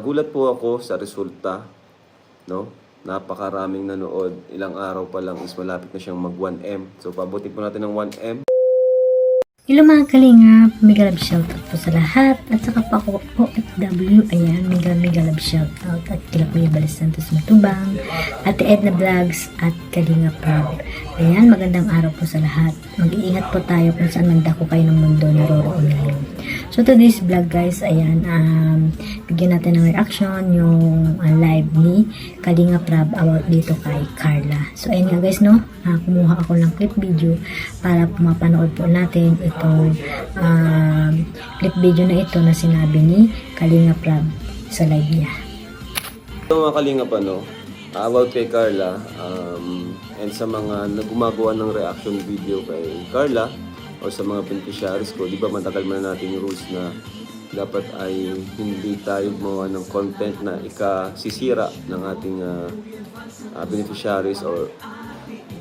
Nagulat po ako sa resulta, no? Napakaraming nanood. Ilang araw pa lang is malapit na siyang mag 1M. So, pabuti po natin ng 1M. Hello mga kalingap, mega love shoutout po sa lahat at saka pa ako OFW, ayan, mega love shoutout at kila Kuya Balis Santos Matubang, Ate Edna Vlogs at Kalingap Rob. Ayan, magandang araw po sa lahat. Mag-iingat po tayo kung saan man dako kayo ng mundo naroroon ngayon. So today's vlog guys, ayan, bigyan natin ng reaction yung live ni Kalingap Rob about dito kay Carla. So ayan nga guys, no, kumuha ako ng clip video para mapanood po natin itong clip video na ito na sinabi ni Kalingap Rob sa live niya. Ito mga Kalingap, about kay Carla, and sa mga gumagawa ng reaction video kay Carla o sa mga beneficiaries ko, di ba matagal man natin yung rules na dapat ay hindi tayo gumawa ng content na ikasisira ng ating beneficiaries or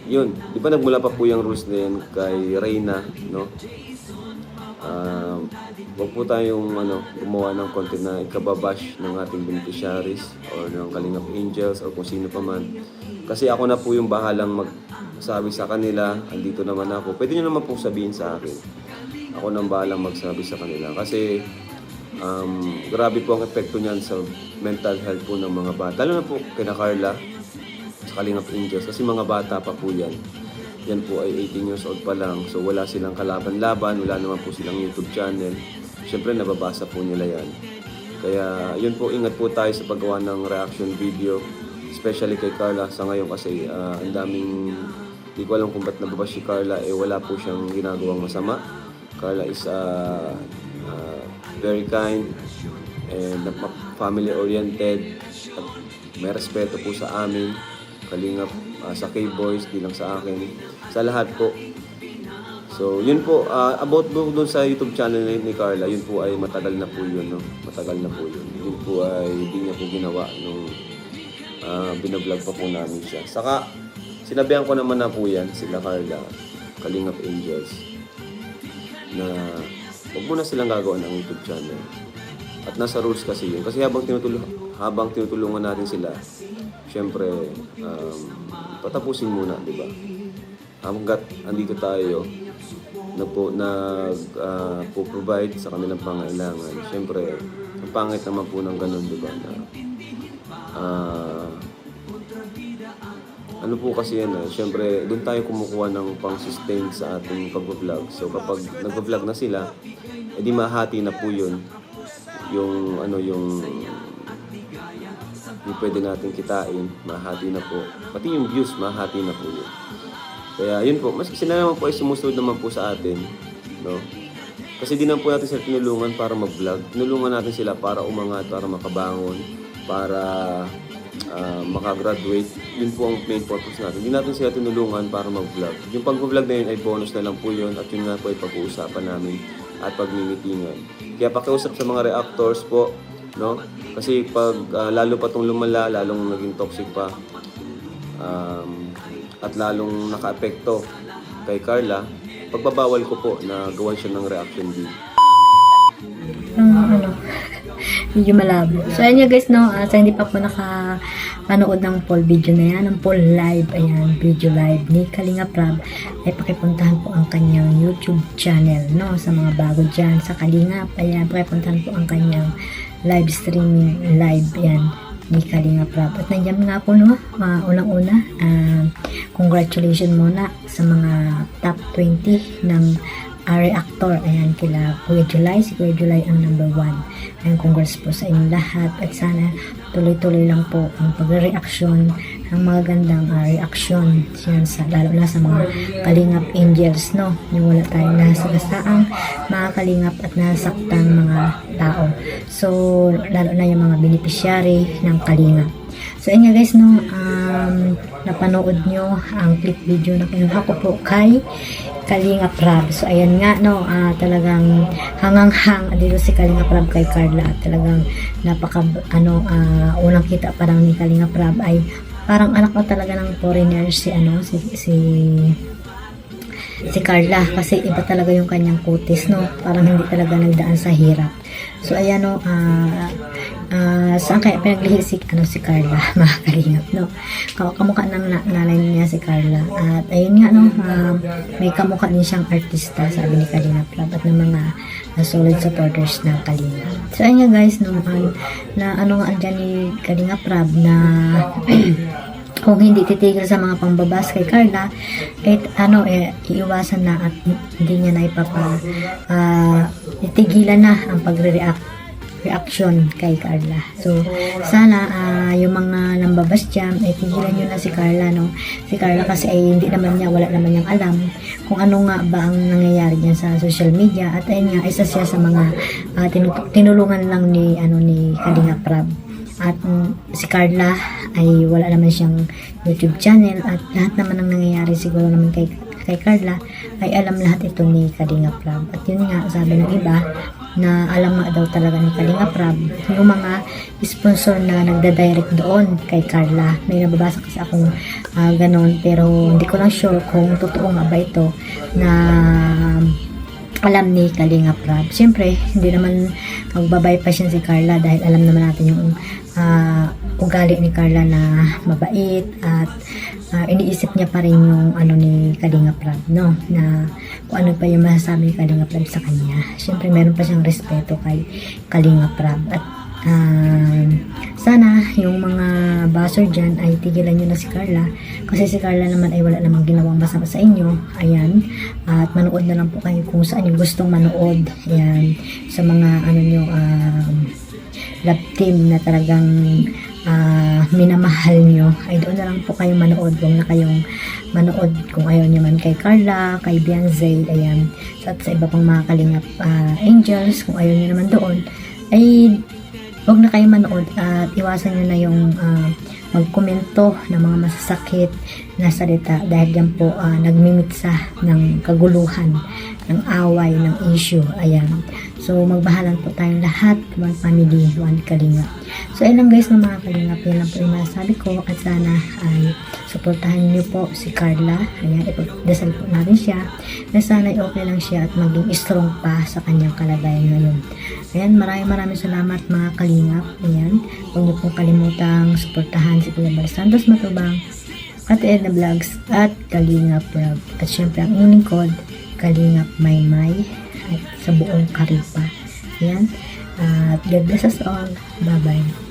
yun. Di ba nagmula pa po yung rules na yun kay Reyna, no? Huwag po tayong gumawa ng content na ikababash ng ating beneficiaries or ng Kalingap Angels or kung sino pa man. Kasi ako na po yung bahalang magsabi sa kanila, andito naman ako. Pwede nyo naman po sabihin sa akin. Ako nang bahalang magsabi sa kanila. Kasi grabe po ang epekto niyan sa mental health po ng mga bata. Lalo na po kina Carla sa Kalingap Angels. Kasi mga bata pa po yan. Yan po ay 18 years old pa lang. So wala silang kalaban-laban. Wala naman po silang YouTube channel. Siyempre nababasa po nila yan. Kaya yun po, ingat po tayo sa paggawa ng reaction video. Especially kay Carla sa ngayon kasi ang daming, di ko alam kung ba't nababash si Carla, wala po siyang ginagawang masama. Carla is very kind and family oriented at may respeto po sa amin. Kalingap sa K-Boys, di lang sa akin, sa lahat po. So, yun po, about doon sa YouTube channel ni Carla, yun po ay matagal na po yun, no? Matagal na po yun. Yun po ay hindi niya po ginawa nung binablog pa po namin siya. Saka, sinabihan ko naman na po yan, sila Carla, Kalingap Angels, na huwag mo na silang gagawa ng YouTube channel. At nasa rules kasi yun. Kasi habang tinutulungan natin sila, syempre, patapusin muna, di ba? Hanggat andito tayo, nagpo-provide sa kanilang pangailangan. Syempre, ang pangit naman po ng ganun, di ba? Ano po kasi yan, syempre, doon tayo kumukuha ng pang-sustain sa ating pag-vlog. So, kapag nag-vlog na sila, edi mahati na po yun. Yung pwede natin kitain, mahati na po. Pati yung views, mahati na po yun. Kaya yun po, mas sila naman po ay sumusunod naman po sa atin, no? Kasi di naman po natin sila tinulungan para mag-vlog. Tinulungan natin sila para umangat, para makabangon, para makagraduate. Yun po ang main purpose natin. Hindi natin sila tinulungan para mag-vlog. Yung pag-vlog na yun ay bonus na lang po yun at yun nga po ay pag-uusapan namin at pagmimitingan. Kaya pakiusap sa mga reactors po, no? Kasi pag lalo pa itong lumala, lalong naging toxic pa, at lalong naka-apekto kay Carla, pagbabawal ko po na gawan siya ng reaction video. Medyo malabo. So ayan nga guys, no, sa hindi pa po nakapanood ng full video na yan, ng full live, ayan, video live ni Kalingap Rob, ay pakipuntahan po ang kanyang YouTube channel, no, sa mga bago dyan, sa Kalingap, ayan, pakipuntahan po ang kanyang live streaming live, yan, ni Kalingap Rob. At nandiyan nga po, no, unang-una, congratulations muna sa mga top 20 ng reactor. Ayan, kila Kuya July. Si Kuya July ang number 1. Ayan, congrats po sa inyong lahat. At sana tuloy-tuloy lang po ang pagre-reaction, ang mga gandang reaction. Yan, lalo na sa mga Kalingap Angels, no? Yung wala tayong nasasaang mga Kalingap at nasaktang mga tao. So, lalo na yung mga beneficiary ng Kalingap. So, ayan nga guys, no? Napanood nyo ang clip video na kinuha ko po kay Kalingap Rob. So, ayan nga, no, talagang hangang-hang dito si Kalingap Rob kay Carla. Talagang unang kita parang ni Kalingap Rob ay parang anak ko talaga ng foreigner si Carla. Kasi iba talaga yung kanyang kutis, no. Parang hindi talaga nagdaan sa hirap. So, ayan, no, saan kaya pinaglihi si Carla, mga kalingap, no? Kamukha ng nanay niya si Carla. At ayun nga, no, may kamukha din siyang artista, sabi ni Kalingap Rab, at ng mga solid supporters ng Kalingap. So ayun nga guys, no, na ano nga andyan ni Kalingap Rab na kung hindi titigil sa mga pambabas kay Carla, kahit iiwasan na at hindi niya na itigilan na ang reaction kay Carla. So, sana yung mga nambabas dyan, ay tigilan nyo na si Carla, no? Si Carla kasi ay wala naman niyang alam kung ano nga ba ang nangyayari dyan sa social media, at ayun nga, isa siya sa mga tinulungan lang ni Kalingap Rab. At si Carla ay wala naman siyang YouTube channel, at lahat naman ng nangyayari siguro naman kay Carla ay alam lahat ito ni Kalingap Rab. At yun nga, sabi ng iba na alam nga daw talaga ni Kalingap Rab yung mga sponsor na nagda-direct doon kay Carla. May nababasa kasi akong ganon, pero hindi ko lang sure kung totoo nga ba ito na alam ni Kalingap Rab. Siyempre, hindi naman magbabypass yan si Carla dahil alam naman natin yung ugali ni Carla na mabait, at iniisip niya pa rin yung ni Kalingap Rab, no? Na kung ano pa yung masasabi ni Kalingap Rab sa kanya. Siyempre, meron pa siyang respeto kay Kalingap Rab. At sana yung mga basher dyan ay tigilan nyo na si Carla, kasi si Carla naman ay wala namang ginawang masama sa inyo. Ayan, at manood na lang po kayo kung saan yung gustong manood. Ayan, sa mga love team na talagang minamahal nyo, ay doon na lang po kayo manood. Huwag na kayong manood kung ayaw nyo man kay Carla, kay Beyonce, ayan, sa iba pang mga Kalingap angels. Kung ayaw nyo naman doon, ay huwag na kayo manood, at iwasan nyo na yung magkomento ng mga masasakit na salita, dahil yan po nagmimitsa ng kaguluhan, ng away, ng issue. Ayan, so magbahalan po tayong lahat, one family, one Kalingap. So ayun lang guys, ng mga Kalingap, yan lang po yung masasabi ko, at sana ay suportahan niyo po si Carla. Ayan, ipagdasal po natin siya na sana okay lang siya at maging strong pa sa kanyang kalagayan ngayon. Ayan, maraming salamat mga Kalingap. Ayan, huwag niyo pong kalimutang suportahan si Kuya Bal Santos Matubang, at Edna Vlogs, at Kalingap Rab, at syempre ang inyong lingkod, Kalingap Maymay, at sa buong Karipa. Ayan, at God bless us all. Bye bye.